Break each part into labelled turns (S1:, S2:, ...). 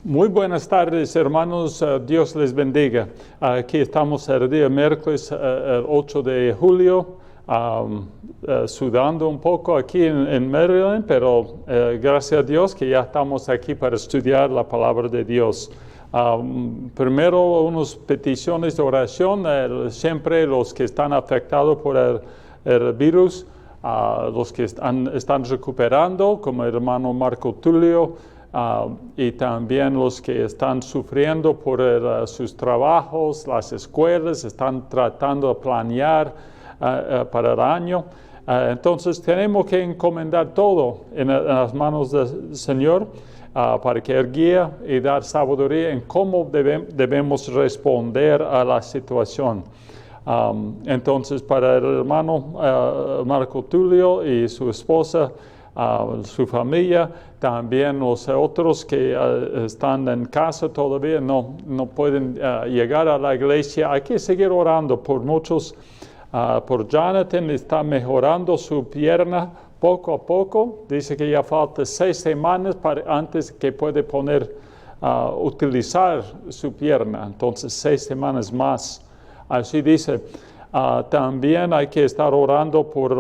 S1: Muy buenas tardes, hermanos. Dios les bendiga. Aquí estamos el día miércoles, el 8 de julio, sudando un poco aquí en Maryland, pero gracias a Dios que ya estamos aquí para estudiar la palabra de Dios. Primero, unas peticiones de oración. Siempre los que están afectados por el virus, los que están recuperando, como el hermano Marco Tulio, y también los que están sufriendo por sus trabajos, las escuelas, están tratando de planear para el año. Entonces tenemos que encomendar todo en las manos del Señor para que Él guíe y dar sabiduría en cómo debemos responder a la situación. Entonces para el hermano Marco Tulio y su esposa, su familia, también los otros que están en casa todavía no pueden llegar a la iglesia. Hay que seguir orando por muchos. Por Jonathan, está mejorando su pierna poco a poco. Dice que ya falta 6 semanas antes que puede utilizar su pierna. Entonces 6 semanas más. Así dice. También hay que estar orando por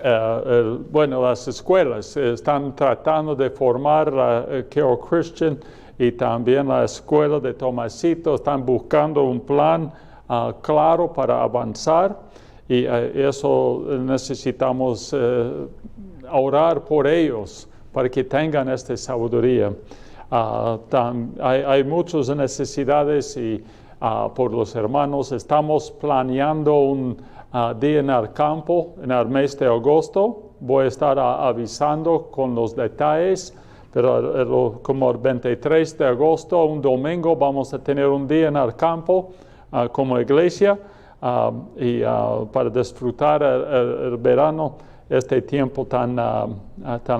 S1: las escuelas están tratando de formar la Carroll Christian y también la escuela de Tomasito. Están buscando un plan claro para avanzar y eso necesitamos orar por ellos para que tengan esta sabiduría. Hay muchas necesidades y por los hermanos estamos planeando un día en el campo en el mes de agosto. Voy a estar avisando con los detalles, pero como el 23 de agosto, un domingo, vamos a tener un día en el campo como iglesia y para disfrutar el verano, este tiempo tan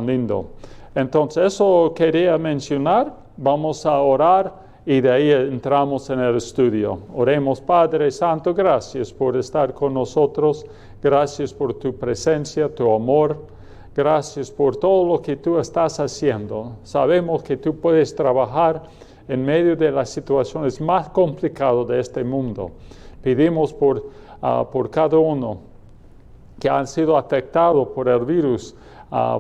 S1: lindo. Entonces, eso quería mencionar. Vamos a orar y de ahí entramos en el estudio. Oremos. Padre Santo, gracias por estar con nosotros. Gracias por tu presencia, tu amor. Gracias por todo lo que tú estás haciendo. Sabemos que tú puedes trabajar en medio de las situaciones más complicadas de este mundo. Pedimos por cada uno que han sido afectados por el virus,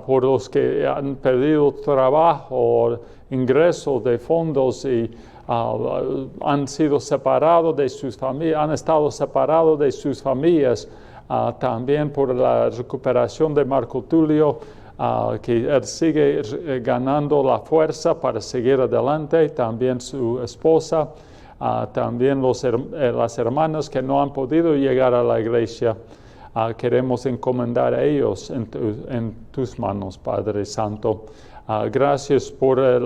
S1: por los que han perdido trabajo, ingresos de fondos y han sido separados de sus familias, han estado separados de sus familias, también por la recuperación de Marco Tulio, que él sigue ganando la fuerza para seguir adelante, también su esposa, también las hermanas que no han podido llegar a la iglesia. Queremos encomendar a ellos en tus manos, Padre Santo. Gracias por el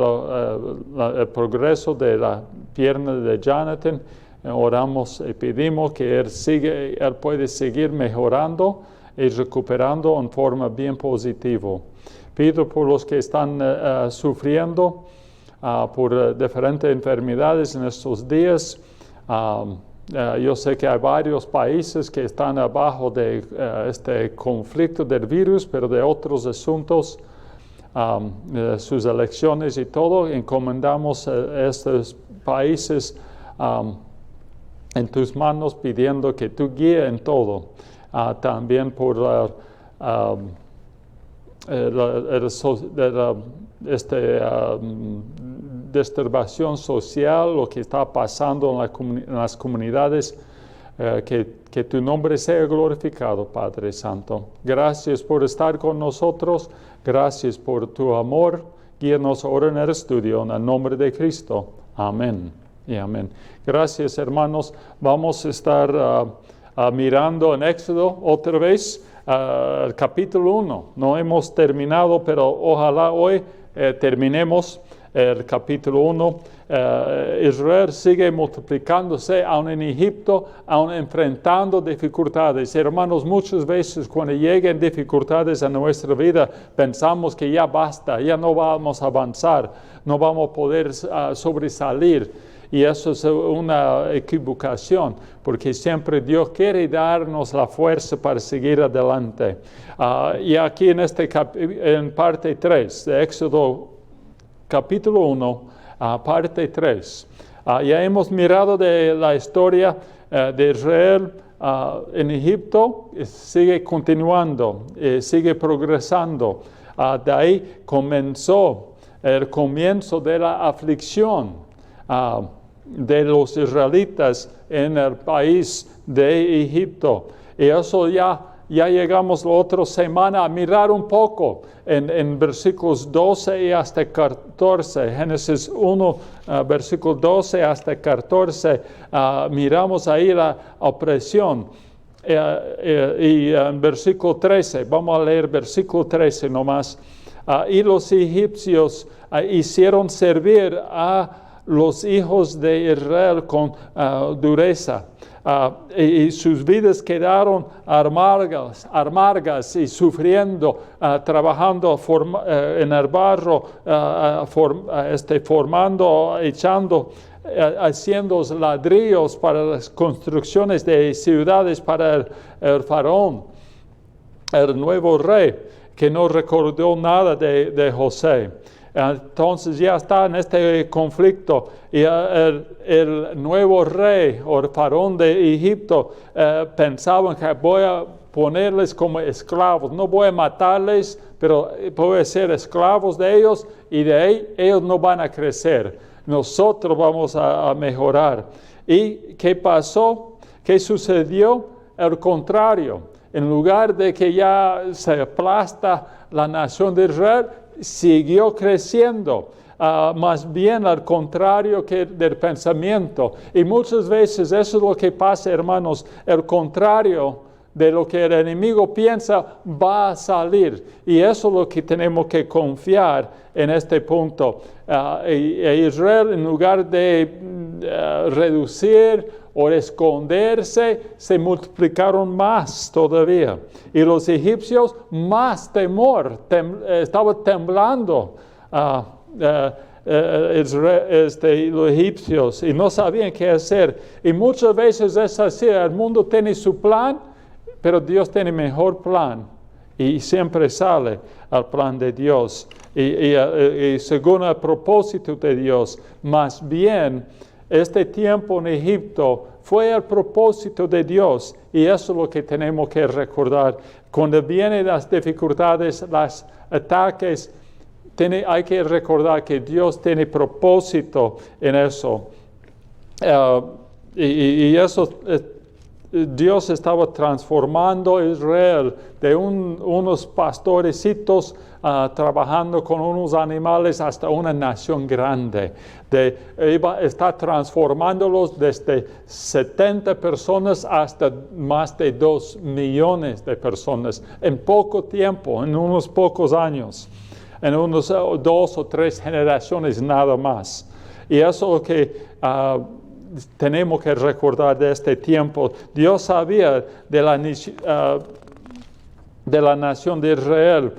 S1: progreso de la pierna de Jonathan. Oramos y pedimos que él puede seguir mejorando y recuperando en forma bien positiva. Pido por los que están sufriendo por diferentes enfermedades en estos días. Yo sé que hay varios países que están abajo de este conflicto del virus, pero de otros asuntos, sus elecciones y todo. Encomendamos estos países en tus manos, pidiendo que tú guíes en todo. También por disturbación social, lo que está pasando en las comunidades, que tu nombre sea glorificado, Padre Santo. Gracias por estar con nosotros, gracias por tu amor. Guíanos ahora en el estudio, en el nombre de Cristo. Amén y amén. Gracias, hermanos. Vamos a estar mirando en Éxodo otra vez, el capítulo 1. No hemos terminado, pero ojalá hoy terminemos el capítulo 1. Israel sigue multiplicándose, aún en Egipto, aún enfrentando dificultades. Hermanos, muchas veces cuando lleguen dificultades a nuestra vida, pensamos que ya basta, ya no vamos a avanzar, no vamos a poder sobresalir. Y eso es una equivocación, porque siempre Dios quiere darnos la fuerza para seguir adelante. Y aquí en parte 3 de Éxodo capítulo 1, parte 3. Ya hemos mirado de la historia de Israel en Egipto, sigue continuando, sigue progresando. De ahí comenzó el comienzo de la aflicción de los israelitas en el país de Egipto. Y eso ya llegamos la otra semana a mirar un poco en versículos 12 y hasta 14. Génesis 1, versículo 12 hasta 14. Miramos ahí la opresión. Y en versículo 13, vamos a leer versículo 13 nomás. Y los egipcios hicieron servir a los hijos de Israel con dureza. Y sus vidas quedaron amargas y sufriendo, trabajando en el barro, formando, echando, haciendo ladrillos para las construcciones de ciudades para el faraón, el nuevo rey, que no recordó nada de José. Entonces ya está en este conflicto y el nuevo rey o el faraón de Egipto pensaban que voy a ponerles como esclavos, no voy a matarles, pero voy a ser esclavos de ellos y de ahí ellos no van a crecer, nosotros vamos a mejorar. ¿Y qué pasó? ¿Qué sucedió? El contrario, en lugar de que ya se aplasta la nación de Israel, siguió creciendo, más bien al contrario que del pensamiento. Y muchas veces eso es lo que pasa, hermanos, el contrario de lo que el enemigo piensa va a salir. Y eso es lo que tenemos que confiar en este punto. Israel, en lugar de reducir o esconderse, se multiplicaron más todavía. Y los egipcios, más temor, estaban temblando los egipcios y no sabían qué hacer. Y muchas veces es así, el mundo tiene su plan, pero Dios tiene mejor plan. Y siempre sale al plan de Dios. Y según el propósito de Dios, más bien, este tiempo en Egipto fue el propósito de Dios y eso es lo que tenemos que recordar. Cuando vienen las dificultades, los ataques, hay que recordar que Dios tiene propósito en eso. Y eso, Dios estaba transformando a Israel de unos pastorecitos trabajando con unos animales hasta una nación grande. Está transformándolos desde 70 personas hasta más de 2 millones de personas en poco tiempo, en unos pocos años, en unos 2 o 3 generaciones nada más. Y eso es lo que tenemos que recordar de este tiempo. Dios sabía de la nación de Israel,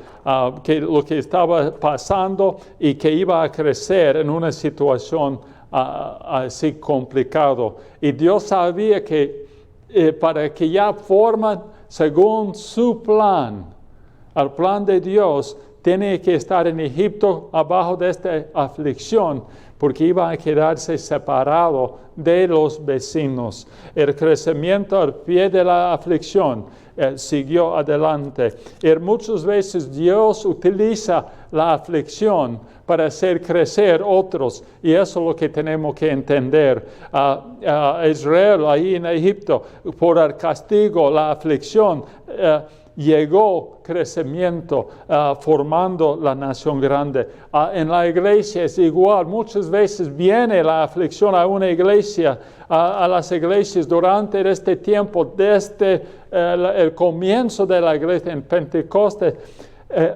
S1: que lo que estaba pasando y que iba a crecer en una situación así complicado. Y Dios sabía que para que ya forman según su plan, el plan de Dios, tiene que estar en Egipto abajo de esta aflicción, porque iban a quedarse separados de los vecinos. El crecimiento al pie de la aflicción siguió adelante. Y muchas veces Dios utiliza la aflicción para hacer crecer otros, y eso es lo que tenemos que entender. Israel, ahí en Egipto, por el castigo, la aflicción, llegó crecimiento, formando la nación grande. En la iglesia es igual. Muchas veces viene la aflicción a una iglesia, a las iglesias durante este tiempo, desde el comienzo de la iglesia en Pentecostés.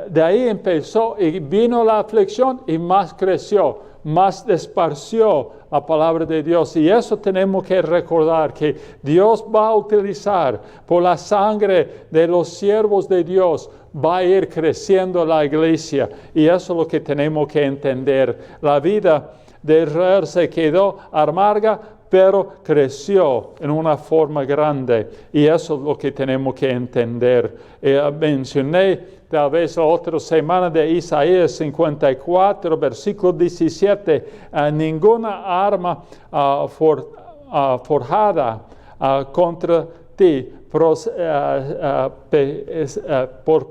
S1: De ahí empezó y vino la aflicción y más creció, más esparció la palabra de Dios. Y eso tenemos que recordar, que Dios va a utilizar por la sangre de los siervos de Dios, va a ir creciendo la iglesia. Y eso es lo que tenemos que entender. La vida de Israel se quedó amarga pero creció en una forma grande. Y eso es lo que tenemos que entender. Mencioné tal vez la otra semana de Isaías 54, versículo 17. Ninguna arma forjada contra ti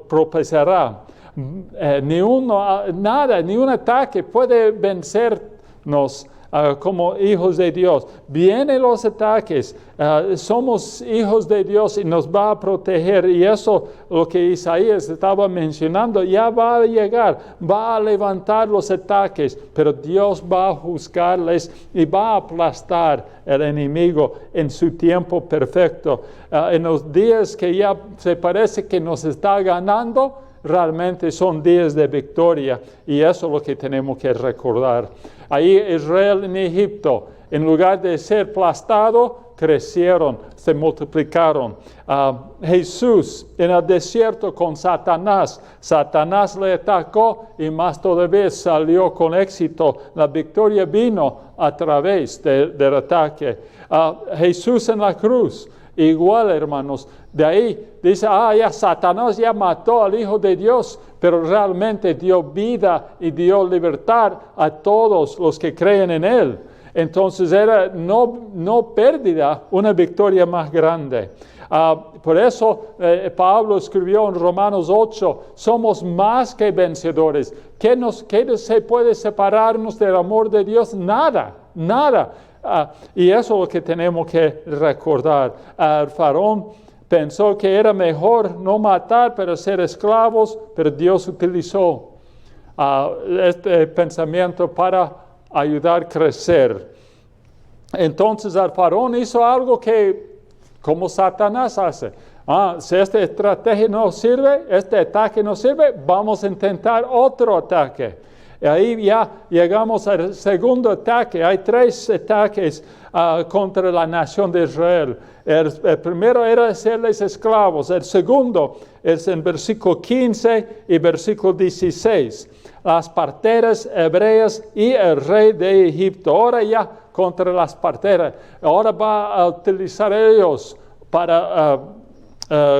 S1: prosperará. Ni un ataque puede vencernos como hijos de Dios. Vienen los ataques, somos hijos de Dios y nos va a proteger. Y eso, lo que Isaías estaba mencionando, ya va a llegar, va a levantar los ataques, pero Dios va a juzgarles y va a aplastar el enemigo en su tiempo perfecto. En los días que ya se parece que nos está ganando, realmente son días de victoria, y eso es lo que tenemos que recordar. Ahí Israel en Egipto, en lugar de ser aplastado, crecieron, se multiplicaron. Jesús en el desierto con Satanás le atacó y más todavía salió con éxito. La victoria vino a través del ataque. Jesús en la cruz, igual, hermanos. De ahí dice, ya Satanás ya mató al Hijo de Dios, pero realmente dio vida y dio libertad a todos los que creen en Él. Entonces era no pérdida, una victoria más grande. Por eso Pablo escribió en Romanos 8, somos más que vencedores. ¿Qué se puede separarnos del amor de Dios? Nada. Y eso es lo que tenemos que recordar. El faraón pensó que era mejor no matar, pero ser esclavos, pero Dios utilizó este pensamiento para ayudar a crecer. Entonces el faraón hizo algo que, como Satanás hace. Si esta estrategia no sirve, este ataque no sirve, vamos a intentar otro ataque. Y ahí ya llegamos al segundo ataque. Hay 3 ataques contra la nación de Israel. El primero era hacerles esclavos. El segundo es en versículo 15 y versículo 16. Las parteras hebreas y el rey de Egipto. Ahora ya contra las parteras. Ahora va a utilizar ellos para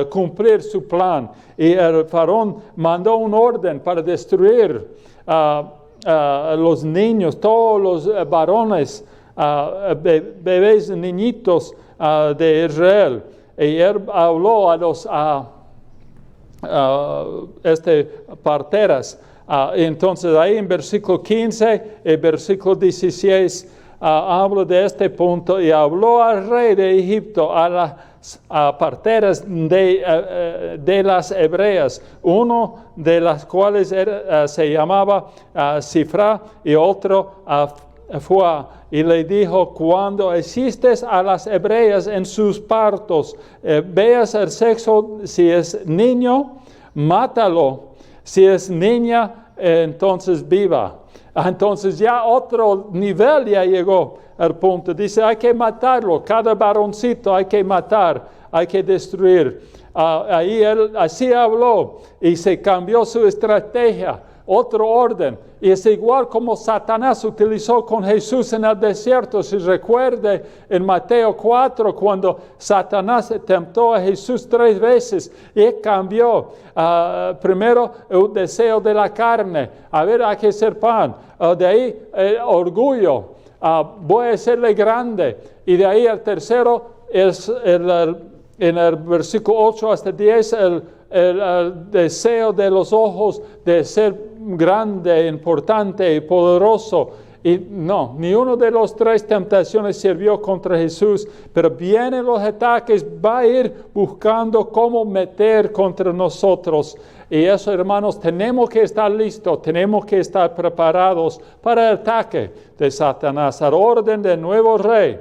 S1: cumplir su plan. Y el faraón mandó un orden para destruir los niños, todos los varones, bebés, niñitos de Israel. Y él habló a los parteras. Entonces ahí en versículo 15 y versículo 16 hablo de este punto. Y habló al rey de Egipto, a las parteras de las hebreas, uno de las cuales se llamaba Cifra y otro Fua, y le dijo, cuando asistes a las hebreas en sus partos, veas el sexo, si es niño, mátalo, si es niña, entonces viva. Entonces ya otro nivel ya llegó al punto. Dice, hay que matarlo, cada varoncito hay que matar, hay que destruir. Ahí él así habló y se cambió su estrategia, otro orden. Y es igual como Satanás utilizó con Jesús en el desierto. Si recuerde en Mateo 4, cuando Satanás tentó a Jesús 3 veces, y cambió primero el deseo de la carne. Hay que ser pan. De ahí orgullo. Voy a hacerle grande. Y de ahí el tercero es en el versículo 8 hasta 10, el deseo de los ojos de ser grande, importante y poderoso. Y no, ni uno de los 3 tentaciones sirvió contra Jesús, pero vienen los ataques, va a ir buscando cómo meter contra nosotros. Y eso, hermanos, tenemos que estar listos, tenemos que estar preparados para el ataque de Satanás, al orden del nuevo rey.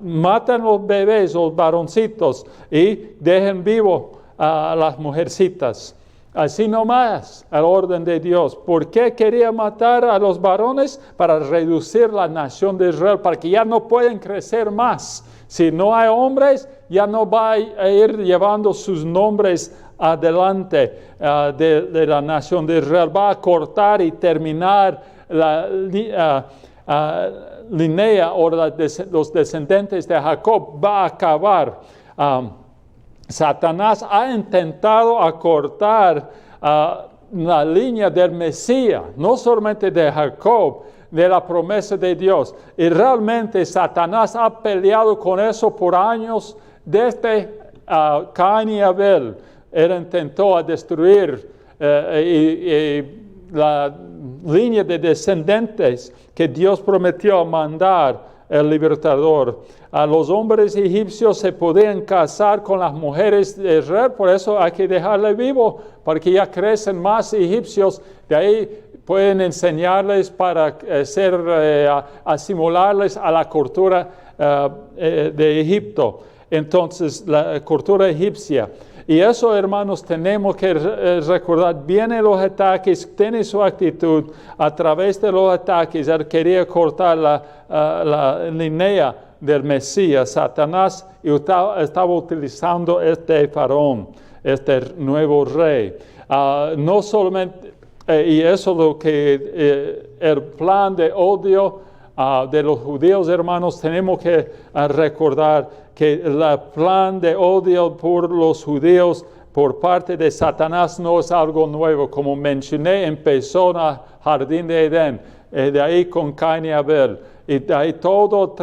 S1: Matan los bebés, los varoncitos, y dejen vivo a las mujercitas. Así nomás, al orden de Dios. ¿Por qué quería matar a los varones? Para reducir la nación de Israel, para que ya no pueden crecer más. Si no hay hombres, ya no va a ir llevando sus nombres adelante de la nación de Israel. Va a cortar y terminar línea o los descendientes de Jacob va a acabar. Satanás ha intentado acortar la línea del Mesías, no solamente de Jacob, de la promesa de Dios. Y realmente Satanás ha peleado con eso por años, desde Caín y Abel. Él intentó destruir la línea de descendientes que Dios prometió mandar el libertador. A los hombres egipcios se podían casar con las mujeres de Israel, por eso hay que dejarle vivo, para que ya crecen más egipcios. De ahí pueden enseñarles para asimilarles a la cultura de Egipto. Entonces, la cultura egipcia. Y eso, hermanos, tenemos que recordar. Vienen los ataques, tiene su actitud. A través de los ataques, él quería cortar la línea del Mesías. Satanás estaba utilizando este faraón, este nuevo rey. No solamente, y eso es lo que el plan de odio de los judíos, hermanos, tenemos que recordar que el plan de odio por los judíos por parte de Satanás no es algo nuevo. Como mencioné, empezó en el jardín de Edén, de ahí con Caín y Abel. Y de ahí todo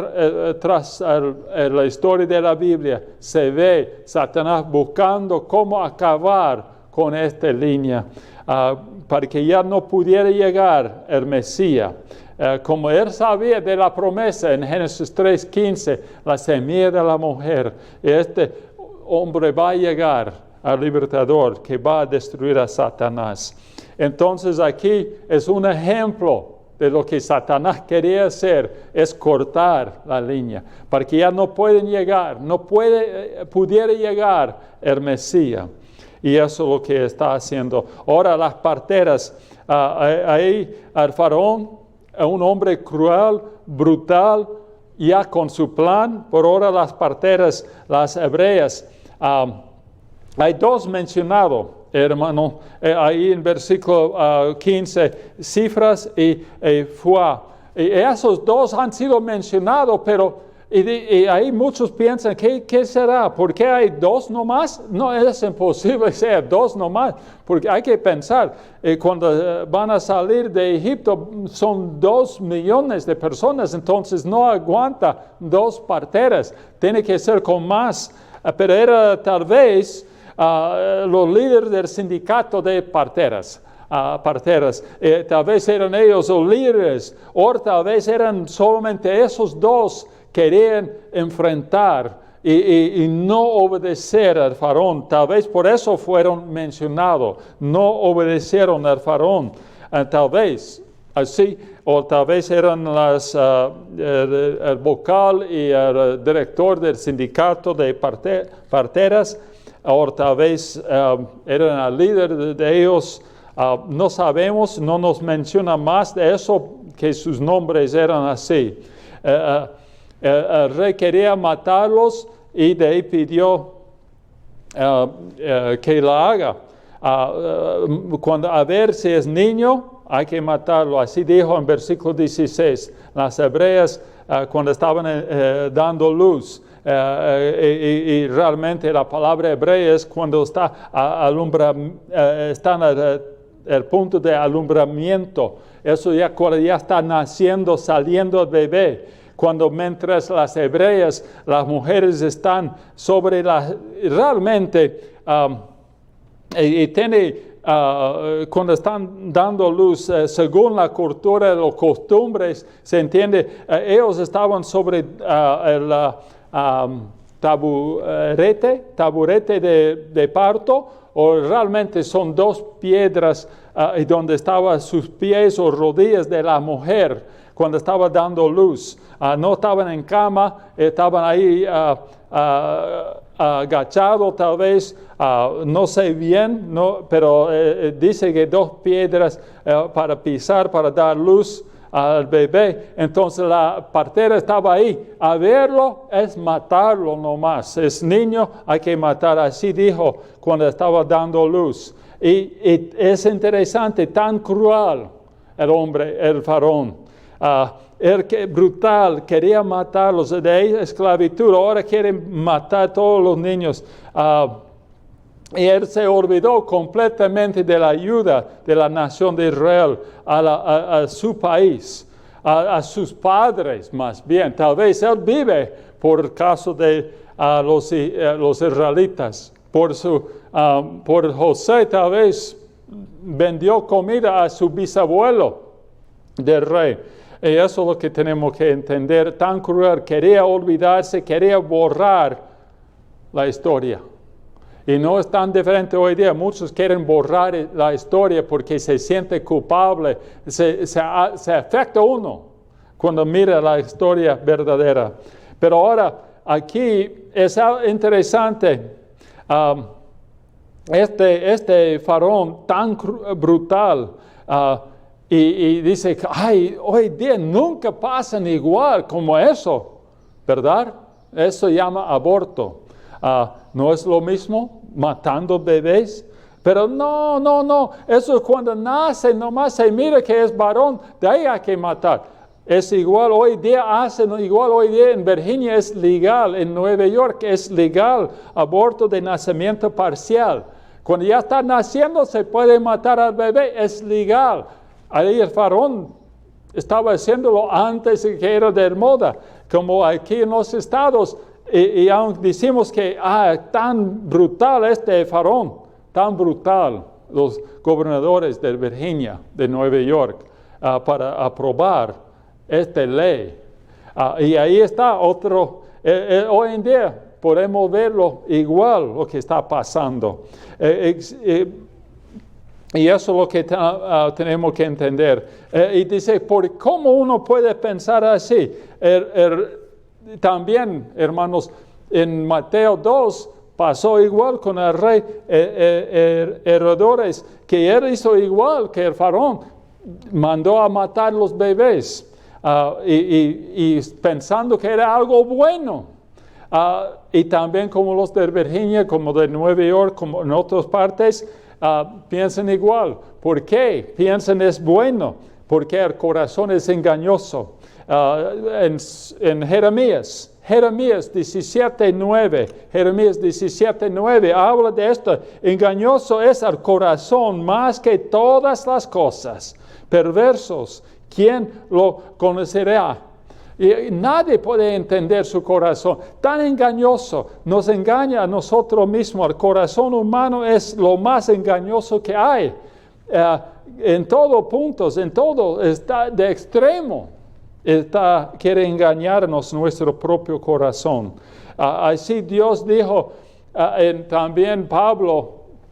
S1: tras la historia de la Biblia se ve Satanás buscando cómo acabar con esta línea para que ya no pudiera llegar el Mesías. Como él sabía de la promesa en Génesis 3:15, la semilla de la mujer, este hombre va a llegar al libertador que va a destruir a Satanás. Entonces aquí es un ejemplo de lo que Satanás quería hacer, es cortar la línea, para que ya no pueden llegar, pudiera llegar el Mesías. Y eso es lo que está haciendo. Ahora las parteras, ahí el faraón, un hombre cruel, brutal, ya con su plan. Por ahora las parteras, las hebreas, hay dos mencionados, hermano, ahí en versículo 15, cifras y fuá. Y esos dos han sido mencionados, pero y ahí muchos piensan, ¿qué será? ¿Por qué hay dos nomás? No, es imposible que sea dos nomás, porque hay que pensar, cuando van a salir de Egipto son 2 millones de personas, entonces no aguanta 2 parteras, tiene que ser con más, pero era tal vez los líderes del sindicato de parteras. Tal vez eran ellos los líderes, o tal vez eran solamente esos dos querían enfrentar y no obedecer al faraón. Tal vez por eso fueron mencionados. No obedecieron al faraón. Tal vez así, o tal vez eran el vocal y el director del sindicato de parteras, o tal vez eran el líder de ellos. No sabemos, no nos menciona más de eso, que sus nombres eran así. El rey quería matarlos y de ahí pidió que la haga. A ver si es niño, hay que matarlo. Así dijo en versículo 16. Las hebreas cuando estaban dando luz. Y realmente la palabra hebrea es cuando está están el punto de alumbramiento. Eso ya cuando ya está naciendo, saliendo el bebé. Cuando mientras las hebreas, las mujeres están sobre realmente, cuando están dando luz, según la cultura, las costumbres, se entiende, ellos estaban sobre el taburete de parto, o realmente son 2 piedras donde estaban sus pies o rodillas de la mujer cuando estaba dando luz. No estaban en cama, estaban ahí agachados tal vez, no sé bien, pero dice que 2 piedras para pisar, para dar luz al bebé. Entonces la partera estaba ahí. A verlo es matarlo nomás. Es niño, hay que matar. Así dijo cuando estaba dando luz. Y es interesante, tan cruel el hombre, el faraón. brutal, quería matarlos de esclavitud, ahora quieren matar a todos los niños. Y él se olvidó completamente de la ayuda de la nación de Israel a su país, a sus padres más bien. Tal vez él vive por el caso de los israelitas. Por José tal vez vendió comida a su bisabuelo del rey. Y eso es lo que tenemos que entender. Tan cruel, quería olvidarse, quería borrar la historia. Y no es tan diferente hoy día. Muchos quieren borrar la historia porque se siente culpable. Se afecta uno cuando mira la historia verdadera. Pero ahora, aquí es interesante. Este faraón tan brutal y dice, ay, hoy día nunca pasan igual como eso, ¿verdad? Eso se llama aborto. ¿No es lo mismo matando bebés? Pero no, eso es cuando nace, nomás se mira que es varón, de ahí hay que matar. Es igual hoy día, hoy día en Virginia es legal, en Nueva York es legal aborto de nacimiento parcial. Cuando ya está naciendo se puede matar al bebé, es legal. Ahí el faraón estaba haciéndolo antes de que era de moda, como aquí en los estados. Y aún decimos que tan brutal este faraón, tan brutal los gobernadores de Virginia, de Nueva York, para aprobar esta ley. Y ahí está otro, hoy en día podemos verlo igual lo que está pasando. Y eso es lo que tenemos que entender. Y dice, ¿cómo uno puede pensar así? También, hermanos, en Mateo 2 pasó igual con el rey Herodes, que él hizo igual que el faraón, mandó a matar los bebés y pensando que era algo bueno. Y también como los de Virginia, como de Nueva York, como en otras partes, piensan igual. ¿Por qué? Piensan es bueno, porque el corazón es engañoso. En Jeremías 17:9 habla de esto. Engañoso es el corazón más que todas las cosas. Perversos, ¿quién lo conocerá? Y nadie puede entender su corazón. Tan engañoso, nos engaña a nosotros mismos. El corazón humano es lo más engañoso que hay. En todos puntos, en todo, está de extremo. Quiere engañarnos nuestro propio corazón. Así Dios dijo, también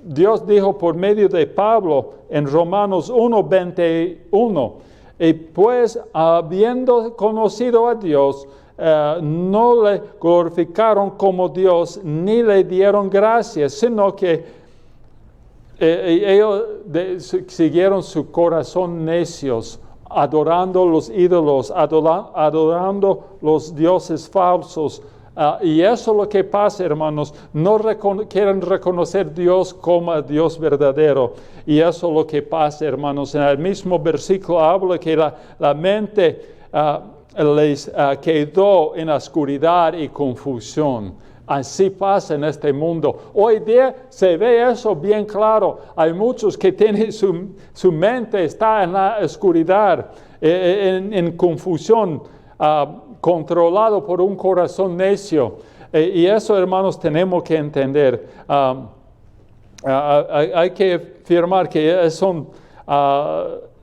S1: Dios dijo por medio de Pablo en Romanos 1:21, y pues habiendo conocido a Dios, no le glorificaron como Dios, ni le dieron gracias, sino que ellos siguieron su corazón necios, adorando los ídolos, adorando los dioses falsos. Y eso es lo que pasa, hermanos. No quieren reconocer Dios como Dios verdadero. Y eso es lo que pasa, hermanos. En el mismo versículo habla que la mente les quedó en oscuridad y confusión. Así pasa en este mundo. Hoy día se ve eso bien claro. Hay muchos que tienen su mente está en la oscuridad, en confusión, controlado por un corazón necio. Y eso, hermanos, tenemos que entender. Hay que afirmar que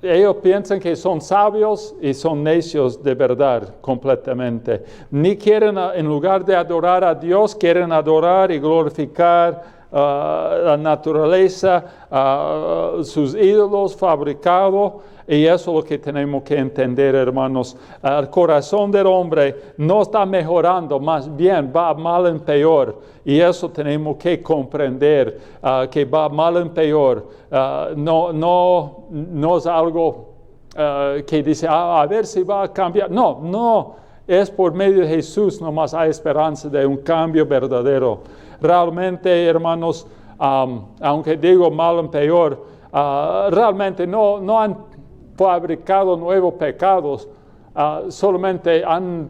S1: ellos piensan que son sabios y son necios de verdad completamente. Ni quieren, en lugar de adorar a Dios, quieren adorar y glorificar la naturaleza, sus ídolos fabricados. Y eso es lo que tenemos que entender, hermanos. El corazón del hombre no está mejorando, más bien va mal en peor. Y eso tenemos que comprender, que va mal en peor. No es algo que dice, a ver si va a cambiar. No, es por medio de Jesús nomás hay esperanza de un cambio verdadero. Realmente, hermanos, aunque digo mal en peor, realmente no han fabricado nuevos pecados, solamente han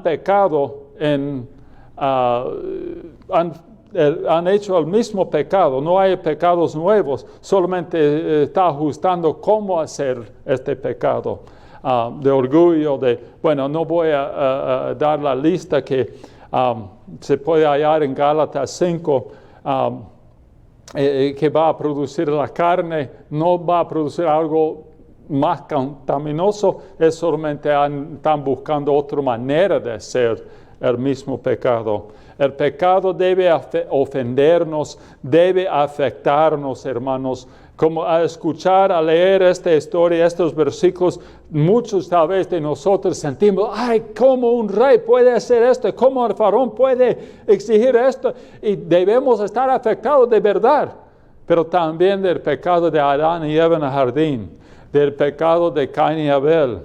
S1: pecado han hecho el mismo pecado, no hay pecados nuevos, solamente está ajustando cómo hacer este pecado de orgullo, no voy a dar la lista que se puede hallar en Gálatas 5, que va a producir la carne, no va a producir algo más contaminoso, es solamente están buscando otra manera de hacer el mismo pecado. El pecado debe ofendernos, debe afectarnos, hermanos. Como a escuchar, a leer esta historia, estos versículos, muchos tal vez de nosotros sentimos, ¿cómo un rey puede hacer esto? ¿Cómo el faraón puede exigir esto? Y debemos estar afectados de verdad, pero también del pecado de Adán y Eva en el jardín, del pecado de Caín y Abel,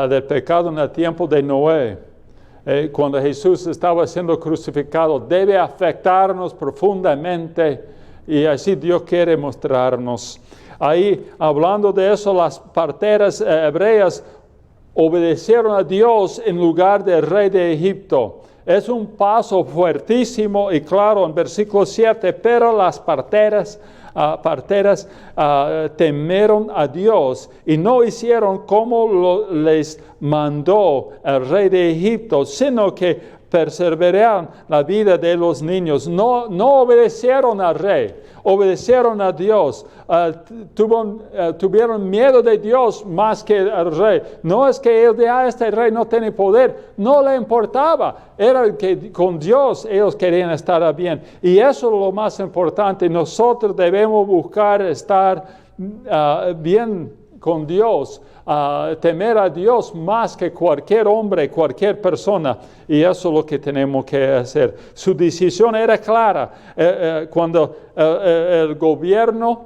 S1: del pecado en el tiempo de Noé. Cuando Jesús estaba siendo crucificado, debe afectarnos profundamente y así Dios quiere mostrarnos. Ahí, hablando de eso, las parteras hebreas obedecieron a Dios en lugar del rey de Egipto. Es un paso fuertísimo y claro en versículo 7, pero las parteras temieron a Dios y no hicieron como les mandó el rey de Egipto, sino que perseveraron la vida de los niños. No obedecieron al rey, obedecieron a Dios. Tuvieron miedo de Dios más que al rey. No es que este rey no tiene poder, no le importaba. Era que con Dios ellos querían estar bien. Y eso es lo más importante. Nosotros debemos buscar estar bien con Dios. Temer a Dios más que cualquier hombre, cualquier persona, y eso es lo que tenemos que hacer. Su decisión era clara. Cuando el gobierno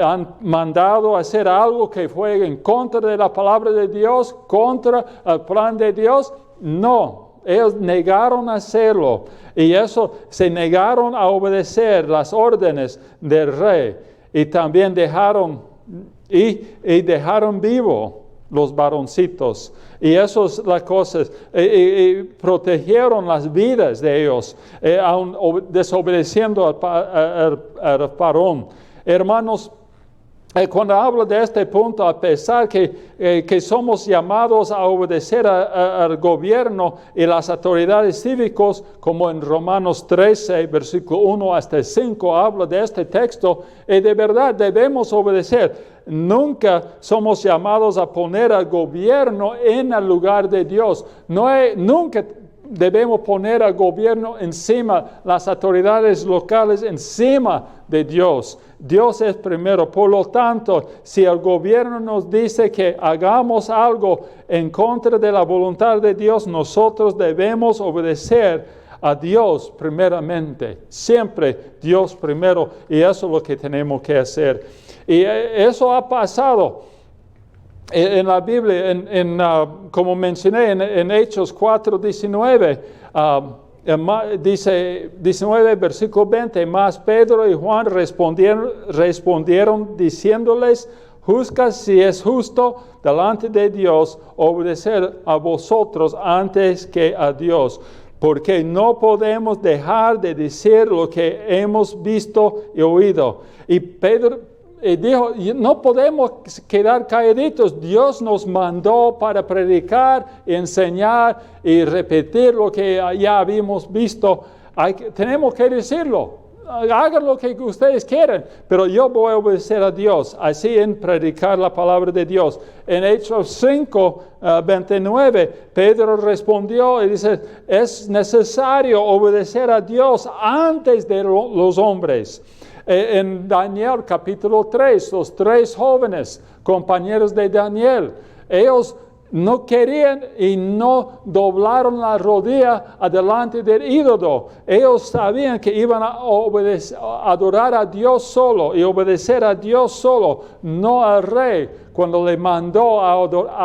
S1: han mandado hacer algo que fue en contra de la palabra de Dios, contra el plan de Dios, no. Ellos negaron a hacerlo y eso se negaron a obedecer las órdenes del rey y también dejaron vivo los varoncitos. Y eso es la cosa. Protegieron las vidas de ellos, aun desobedeciendo al faraón. Hermanos, cuando hablo de este punto, a pesar que somos llamados a obedecer al gobierno y las autoridades cívicas, como en Romanos 13, versículo 1 hasta 5, habla de este texto, y de verdad debemos obedecer. Nunca somos llamados a poner al gobierno en el lugar de Dios. Nunca debemos poner al gobierno encima, las autoridades locales encima de Dios. Dios es primero. Por lo tanto, si el gobierno nos dice que hagamos algo en contra de la voluntad de Dios, nosotros debemos obedecer a Dios primeramente. Siempre Dios primero. Y eso es lo que tenemos que hacer. Y eso ha pasado en la Biblia, como mencioné en Hechos 4:19, dice 19, versículo 20, más Pedro y Juan respondieron diciéndoles, juzga si es justo delante de Dios obedecer a vosotros antes que a Dios, porque no podemos dejar de decir lo que hemos visto y oído. Y Pedro dijo, no podemos quedar calladitos. Dios nos mandó para predicar, enseñar y repetir lo que ya habíamos visto. Tenemos que decirlo. Hagan lo que ustedes quieran, pero yo voy a obedecer a Dios. Así en predicar la palabra de Dios. En Hechos 5, 29, Pedro respondió y dice, es necesario obedecer a Dios antes de los hombres. En Daniel capítulo 3, los 3 jóvenes compañeros de Daniel, ellos no querían y no doblaron la rodilla adelante del ídolo. Ellos sabían que iban a adorar a Dios solo y obedecer a Dios solo, no al rey, cuando le mandó a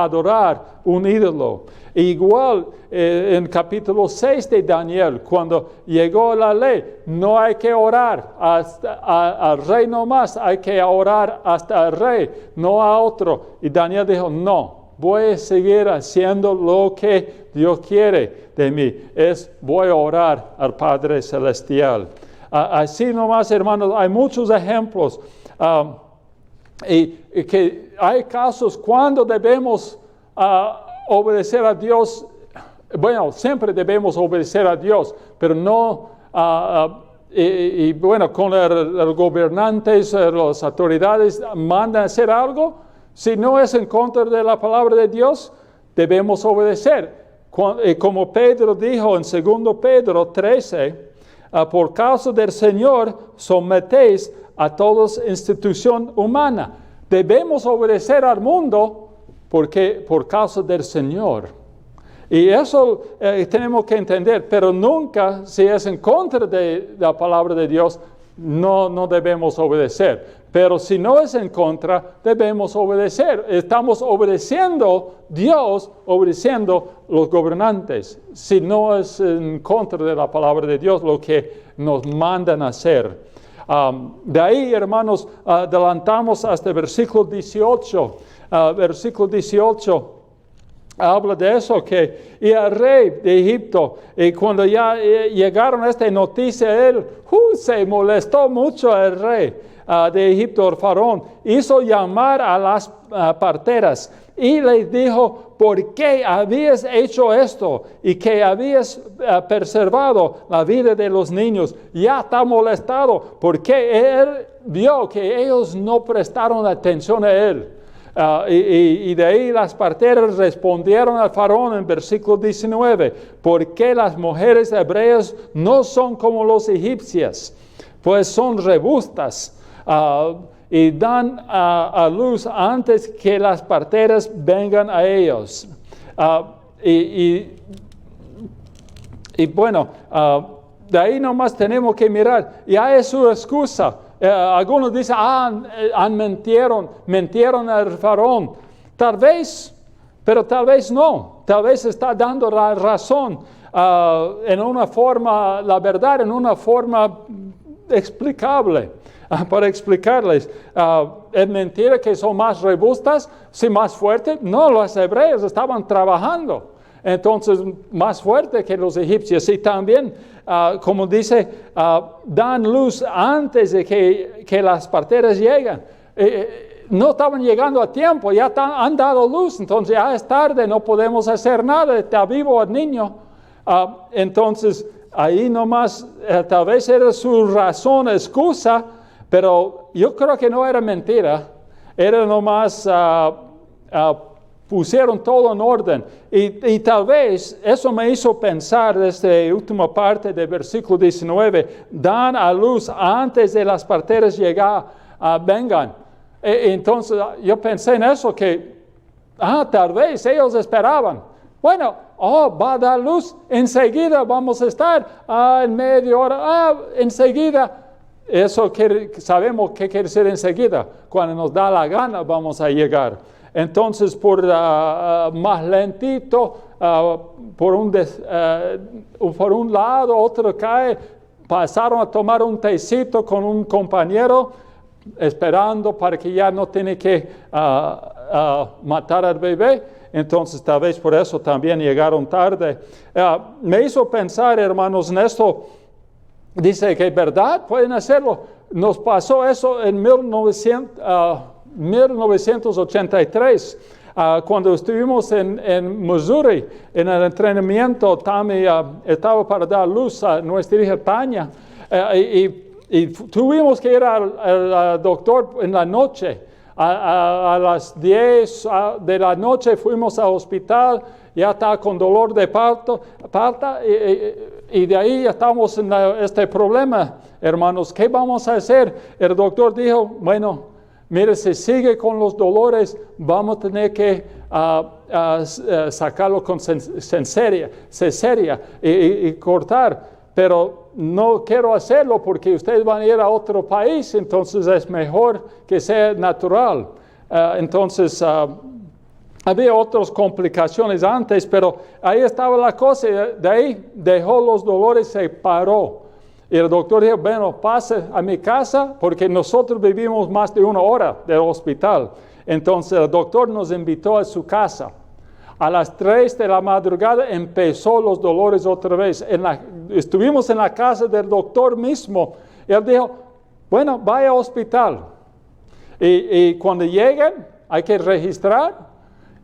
S1: adorar un ídolo. Igual en capítulo 6 de Daniel, cuando llegó la ley, no hay que orar al rey nomás, hay que orar hasta el rey, no a otro. Y Daniel dijo, no, voy a seguir haciendo lo que Dios quiere de mí. Voy a orar al Padre Celestial. Así nomás, hermanos, hay muchos ejemplos. Y que hay casos cuando debemos obedecer a Dios. Bueno, siempre debemos obedecer a Dios, pero no, y bueno, con los gobernantes, las autoridades mandan a hacer algo, si no es en contra de la palabra de Dios, debemos obedecer. Como Pedro dijo en 2 Pedro 13, por causa del Señor, sometéis a toda institución humana. Debemos obedecer al mundo por causa del Señor. Y eso tenemos que entender, pero nunca, si es en contra de la palabra de Dios, no debemos obedecer. Pero si no es en contra, debemos obedecer. Estamos obedeciendo Dios, obedeciendo los gobernantes. Si no es en contra de la palabra de Dios lo que nos mandan a hacer. De ahí, hermanos, adelantamos hasta el versículo 18. Versículo 18. Habla de eso, y el rey de Egipto, y cuando ya llegaron a esta noticia, él se molestó mucho el rey de Egipto, el faraón, hizo llamar a las parteras y les dijo, ¿por qué habías hecho esto? Y que habías preservado la vida de los niños. Ya está molestado porque él vio que ellos no prestaron atención a él. Y de ahí las parteras respondieron al faraón en versículo 19, ¿por qué las mujeres hebreas no son como los egipcias? Pues son robustas y dan a luz antes que las parteras vengan a ellos. Y bueno, de ahí nomás tenemos que mirar, ya es su excusa. Algunos dicen, mentieron al faraón. Tal vez, pero tal vez no. Tal vez está dando la razón en una forma, la verdad en una forma explicable. Para explicarles, ¿es mentira que son más robustas? ¿Sí, más fuertes? No, los hebreos estaban trabajando. Entonces, más fuerte que los egipcios. Y también, como dice, dan luz antes de que las parteras lleguen. No estaban llegando a tiempo, ya han dado luz, entonces ya es tarde, no podemos hacer nada, está vivo el niño. Entonces, ahí nomás, tal vez era su razón, excusa, pero yo creo que no era mentira, era nomás... pusieron todo en orden. Y tal vez eso me hizo pensar desde la última parte del versículo 19, dan a luz antes de las parteras vengan. Entonces yo pensé en eso, que tal vez ellos esperaban. Bueno, va a dar luz, enseguida vamos a estar en media hora, enseguida. Eso sabemos qué quiere decir enseguida. Cuando nos da la gana vamos a llegar. Entonces, por más lentito, por un lado, otro cae, pasaron a tomar un tecito con un compañero, esperando para que ya no tiene que matar al bebé. Entonces, tal vez por eso también llegaron tarde. Me hizo pensar, hermanos, en esto. Dice que verdad, pueden hacerlo. Nos pasó eso en 1983, cuando estuvimos en Missouri, en el entrenamiento. Tammy estaba para dar luz a nuestra hija Tania, y tuvimos que ir al doctor en la noche. A las 10 de la noche fuimos al hospital, ya está con dolor de parto, y de ahí estamos en este problema, hermanos. ¿Qué vamos a hacer? El doctor dijo, bueno, mire, si sigue con los dolores, vamos a tener que sacarlo con cesárea y cortar. Pero no quiero hacerlo porque ustedes van a ir a otro país, entonces es mejor que sea natural. Entonces, había otras complicaciones antes, pero ahí estaba la cosa. De ahí dejó los dolores, se paró. Y el doctor dijo, bueno, pase a mi casa, porque nosotros vivimos más de 1 hora del hospital. Entonces el doctor nos invitó a su casa. A las 3 de la madrugada empezó los dolores otra vez. Estuvimos en la casa del doctor mismo. Él dijo, bueno, vaya al hospital. Y cuando lleguen, hay que registrar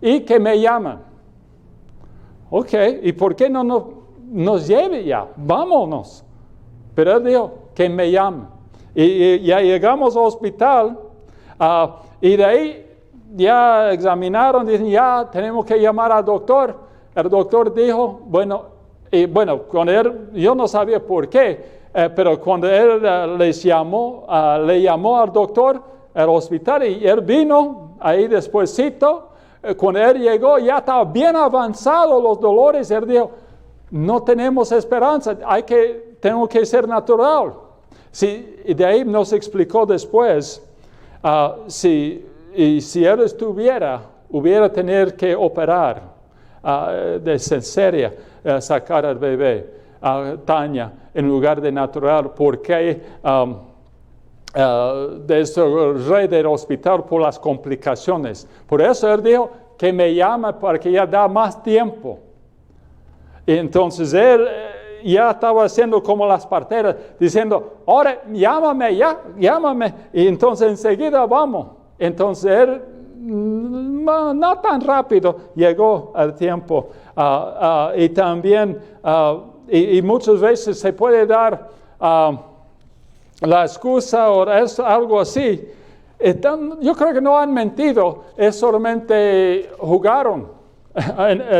S1: y que me llaman. Ok, ¿y por qué no nos lleve ya? Vámonos. Pero él dijo, que me llamen. Y ya llegamos al hospital y de ahí ya examinaron, dicen, ya tenemos que llamar al doctor. El doctor dijo, bueno, cuando yo no sabía por qué, pero cuando él le llamó al doctor al hospital y él vino ahí despuésito, cuando él llegó ya estaba bien avanzado los dolores, él dijo, no tenemos esperanza, tengo que ser natural. Sí, y de ahí nos explicó después, si él hubiera tener que operar de cesárea, sacar al bebé, Tania, en lugar de natural, porque desde el rey del hospital por las complicaciones. Por eso él dijo que me llama para que ya da más tiempo. Y entonces él ya estaba haciendo como las parteras, diciendo, ahora llámame. Y entonces enseguida vamos. Entonces él, no tan rápido, llegó al tiempo. Y también, y muchas veces se puede dar la excusa o algo así. Yo creo que no han mentido, es solamente jugaron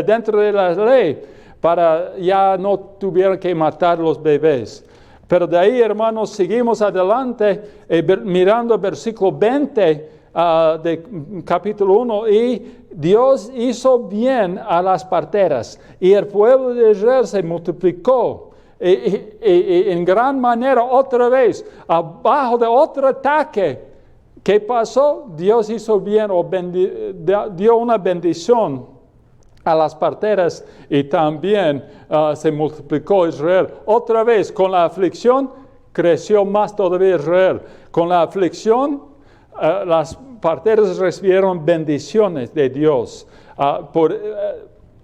S1: dentro de la ley para ya no tuvieran que matar los bebés. Pero de ahí, hermanos, seguimos adelante mirando el versículo 20 de capítulo 1. Y Dios hizo bien a las parteras y el pueblo de Israel se multiplicó. En gran manera otra vez, abajo de otro ataque. ¿Qué pasó? Dios hizo bien dio una bendición a las parteras y también se multiplicó Israel. Otra vez, con la aflicción, creció más todavía Israel. Con la aflicción, las parteras recibieron bendiciones de Dios.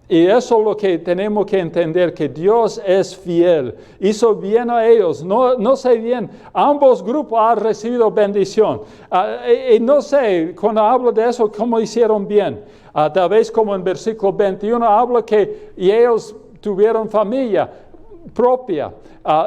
S1: Y eso es lo que tenemos que entender, que Dios es fiel. Hizo bien a ellos. No sé bien, ambos grupos han recibido bendición. Y no sé, cuando hablo de eso, cómo hicieron bien. Tal vez como en versículo 21 habla que ellos tuvieron familia propia.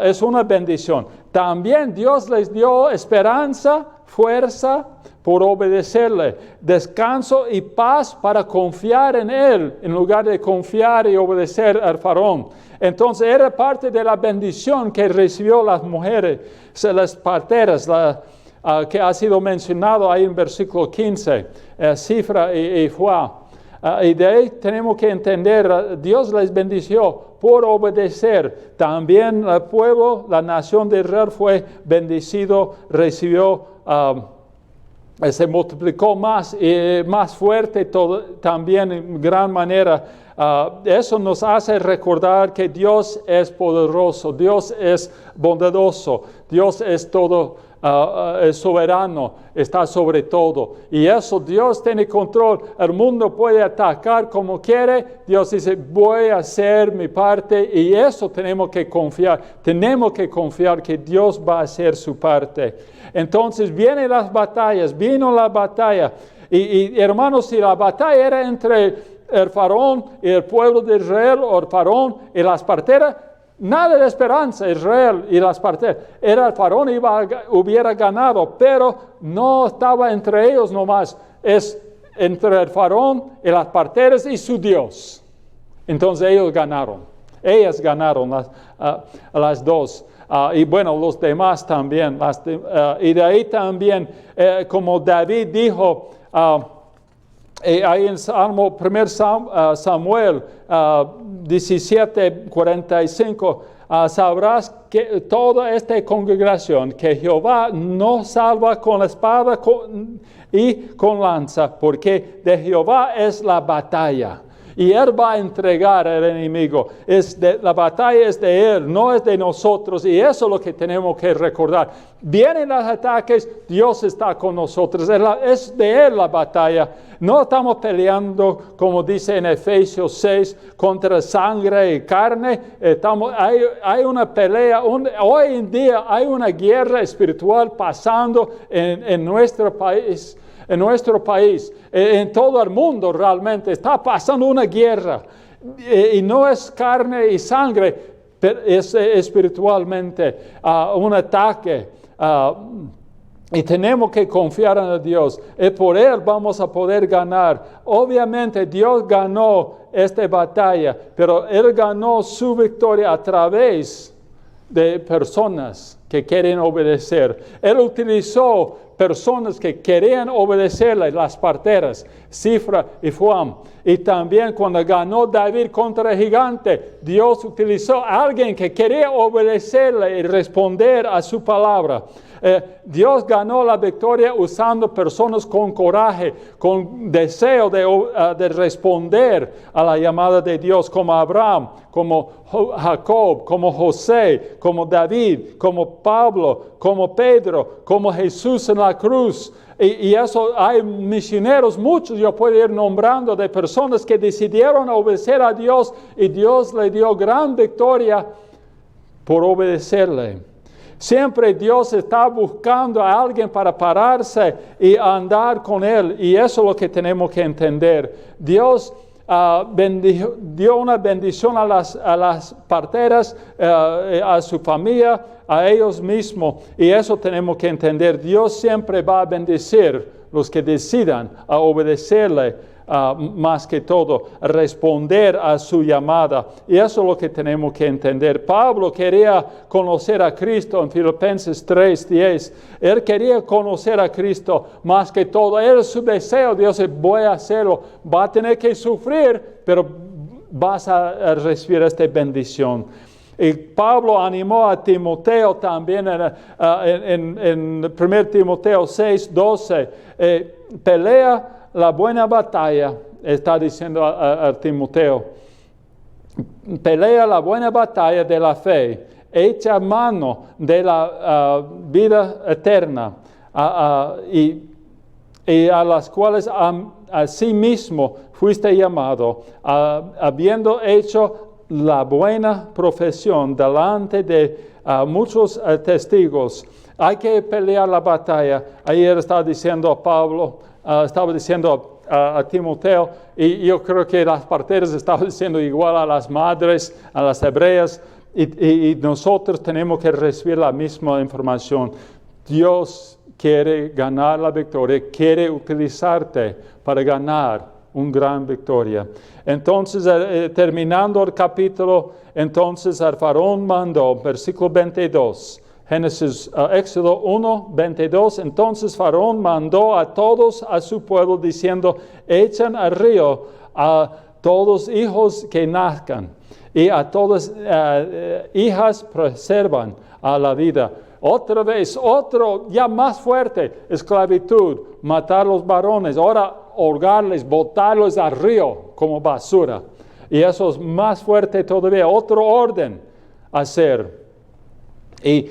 S1: Es una bendición. También Dios les dio esperanza, fuerza, por obedecerle, descanso y paz para confiar en Él, en lugar de confiar y obedecer al faraón. Entonces era parte de la bendición que recibió las mujeres, las parteras, que ha sido mencionado ahí en versículo 15, Cifra y Fuá. Y de ahí tenemos que entender, Dios les bendició por obedecer. También el pueblo, la nación de Israel fue bendecido, recibió se multiplicó más y más fuerte también en gran manera. Eso nos hace recordar que Dios es poderoso, Dios es bondadoso, Dios es todo, es soberano, está sobre todo. Y eso Dios tiene control. El mundo puede atacar como quiere. Dios dice, voy a hacer mi parte y eso tenemos que confiar. Tenemos que confiar que Dios va a hacer su parte. Entonces vienen las batallas, vino la batalla. Y hermanos, si la batalla era entre el faraón y el pueblo de Israel, o el faraón y las parteras, nada de esperanza, Israel y las parteras. Era el faraón hubiera ganado, pero no estaba entre ellos nomás. Es entre el faraón y las parteras y su Dios. Entonces ellos ganaron. Ellas ganaron las dos. Y bueno, los demás también. Y de ahí también, como David dijo, ahí en Salmo, 1 Samuel 17:45, sabrás que toda esta congregación, que Jehová no salva con la espada y con lanza, porque de Jehová es la batalla. Y Él va a entregar al enemigo. La batalla es de Él, no es de nosotros. Y eso es lo que tenemos que recordar. Vienen los ataques, Dios está con nosotros. Es de Él la batalla. No estamos peleando, como dice en Efesios 6, contra sangre y carne. Hay una pelea. Hoy en día hay una guerra espiritual pasando en nuestro país. En nuestro país, en todo el mundo realmente, está pasando una guerra. Y no es carne y sangre, pero es espiritualmente un ataque. Y tenemos que confiar en Dios. Y por Él vamos a poder ganar. Obviamente Dios ganó esta batalla, pero Él ganó su victoria a través de personas que quieren obedecer. Él utilizó personas que querían obedecerle, las parteras, Cifra y Fuam. Y también cuando ganó David contra el gigante, Dios utilizó a alguien que quería obedecerle y responder a su palabra. Dios ganó la victoria usando personas con coraje, con deseo de responder a la llamada de Dios, como Abraham, como Jacob, como José, como David, como Pablo, como Pedro, como Jesús en la cruz. Y eso hay misioneros, muchos yo puedo ir nombrando, de personas que decidieron obedecer a Dios y Dios le dio gran victoria por obedecerle. Siempre Dios está buscando a alguien para pararse y andar con Él. Y eso es lo que tenemos que entender. Dios dio una bendición a las parteras, a su familia, a ellos mismos. Y eso tenemos que entender. Dios siempre va a bendecir los que decidan a obedecerle. Más que todo, responder a su llamada. Y eso es lo que tenemos que entender. Pablo quería conocer a Cristo en Filipenses 3:10. Él quería conocer a Cristo más que todo. Era su deseo. Dios dice, voy a hacerlo. Va a tener que sufrir, pero vas a recibir esta bendición. Y Pablo animó a Timoteo también en 1 Timoteo 6:12. Pelea la buena batalla, está diciendo a Timoteo. Pelea la buena batalla de la fe. Echa mano de la vida eterna. Y a las cuales a sí mismo fuiste llamado, habiendo hecho la buena profesión delante de muchos testigos. Hay que pelear la batalla. Ayer estaba diciendo a Pablo, estaba diciendo a Timoteo, y yo creo que las parteras estaban diciendo igual a las madres, a las hebreas, y nosotros tenemos que recibir la misma información. Dios quiere ganar la victoria, quiere utilizarte para ganar una gran victoria. Entonces, terminando el capítulo, entonces el faraón mandó, versículo 22, Éxodo 1, 22, entonces Faraón mandó a todos a su pueblo diciendo, echen al río a todos hijos que nazcan y a todas hijas preservan a la vida. Otra vez, otro ya más fuerte, esclavitud, matar a los varones, ahora ahogarles, botarlos al río como basura. Y eso es más fuerte todavía, otro orden a hacer. Y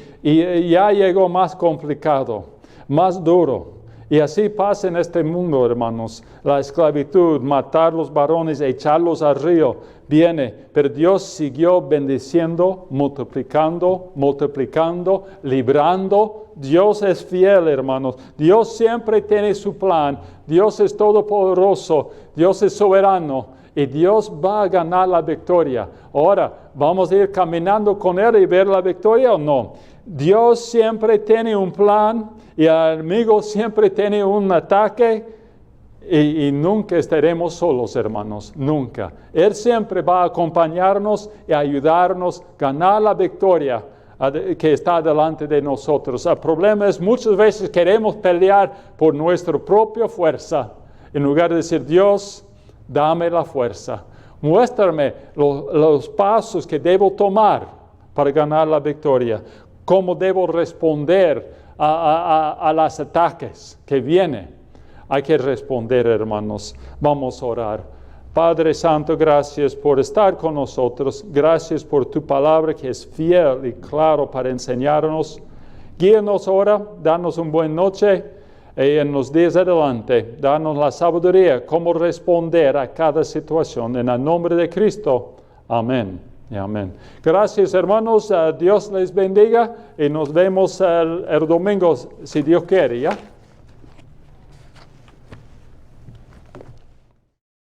S1: ya llegó más complicado, más duro. Y así pasa en este mundo, hermanos. La esclavitud, matar los varones, echarlos al río, viene. Pero Dios siguió bendiciendo, multiplicando, librando. Dios es fiel, hermanos. Dios siempre tiene su plan. Dios es todopoderoso. Dios es soberano. Y Dios va a ganar la victoria. Ahora, ¿vamos a ir caminando con Él y ver la victoria o no? Dios siempre tiene un plan y el enemigo siempre tiene un ataque y nunca estaremos solos, hermanos, nunca. Él siempre va a acompañarnos y ayudarnos a ganar la victoria que está delante de nosotros. El problema es muchas veces queremos pelear por nuestra propia fuerza en lugar de decir, Dios, dame la fuerza. Muéstrame los pasos que debo tomar para ganar la victoria. Cómo debo responder a los ataques que vienen. Hay que responder, hermanos. Vamos a orar. Padre Santo, gracias por estar con nosotros. Gracias por tu palabra que es fiel y claro para enseñarnos. Guíanos ahora, danos una buena noche y en los días adelante, danos la sabiduría, cómo responder a cada situación. En el nombre de Cristo. Amén. Y amén. Gracias, hermanos. Dios les bendiga y nos vemos el domingo, si Dios quiere, ¿ya?